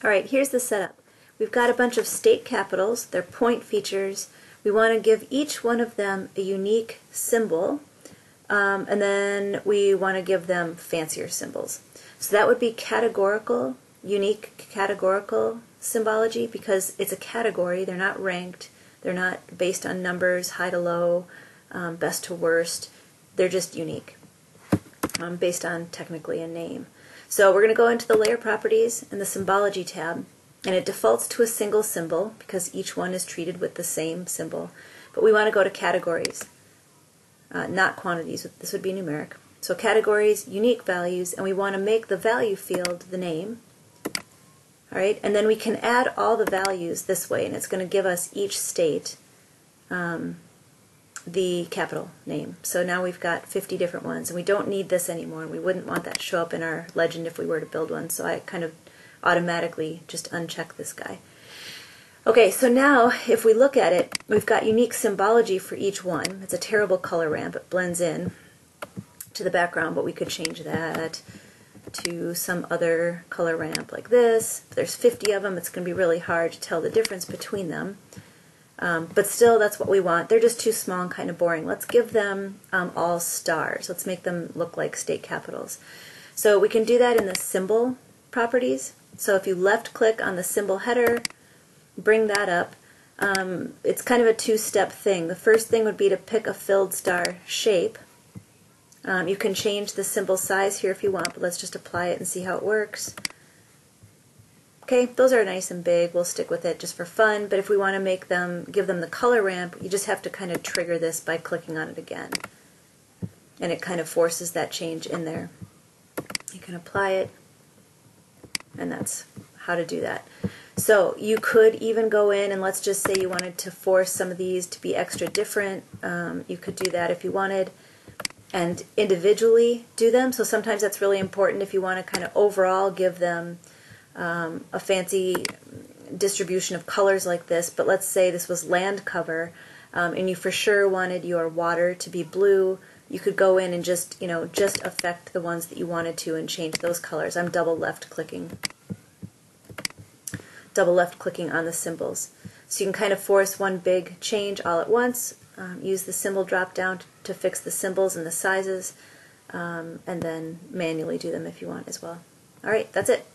Alright, here's the setup. We've got a bunch of state capitals, they're point features. We want to give each one of them a unique symbol, and then we want to give them fancier symbols. So that would be categorical, unique categorical symbology, because it's a category, they're not ranked, they're not based on numbers, high to low, best to worst, they're just unique, based on technically a name. So we're going to go into the layer properties in the symbology tab, and it defaults to a single symbol because each one is treated with the same symbol. But we want to go to categories, not quantities. This would be numeric. So categories, unique values, and we want to make the value field the name. All right, and then we can add all the values this way, and it's going to give us each state the capital name. So now we've got 50 different ones, and we don't need this anymore, and we wouldn't want that to show up in our legend if we were to build one, so I kind of automatically just uncheck this guy. Okay, so now if we look at it, we've got unique symbology for each one. It's a terrible color ramp. It blends in to the background, but we could change that to some other color ramp like this. If there's 50 of them, it's going to be really hard to tell the difference between them. But still, that's what we want. They're just too small and kind of boring. Let's give them all stars. Let's make them look like state capitals. So we can do that in the symbol properties. So if you left-click on the symbol header, bring that up. It's kind of a two-step thing. The first thing would be to pick a filled star shape. You can change the symbol size here if you want, but let's just apply it and see how it works. Okay, those are nice and big. We'll stick with it just for fun, but if we want to make them, give them the color ramp, you just have to kind of trigger this by clicking on it again. And it kind of forces that change in there. You can apply it, and that's how to do that. So you could even go in and let's just say you wanted to force some of these to be extra different. You could do that if you wanted, and individually do them. So sometimes that's really important if you want to kind of overall give them a fancy distribution of colors like this, but let's say this was land cover, and you for sure wanted your water to be blue. You could go in and just affect the ones that you wanted to and change those colors. I'm double left clicking on the symbols. So you can kind of force one big change all at once, use the symbol drop down to fix the symbols and the sizes, and then manually do them if you want as well. Alright, that's it.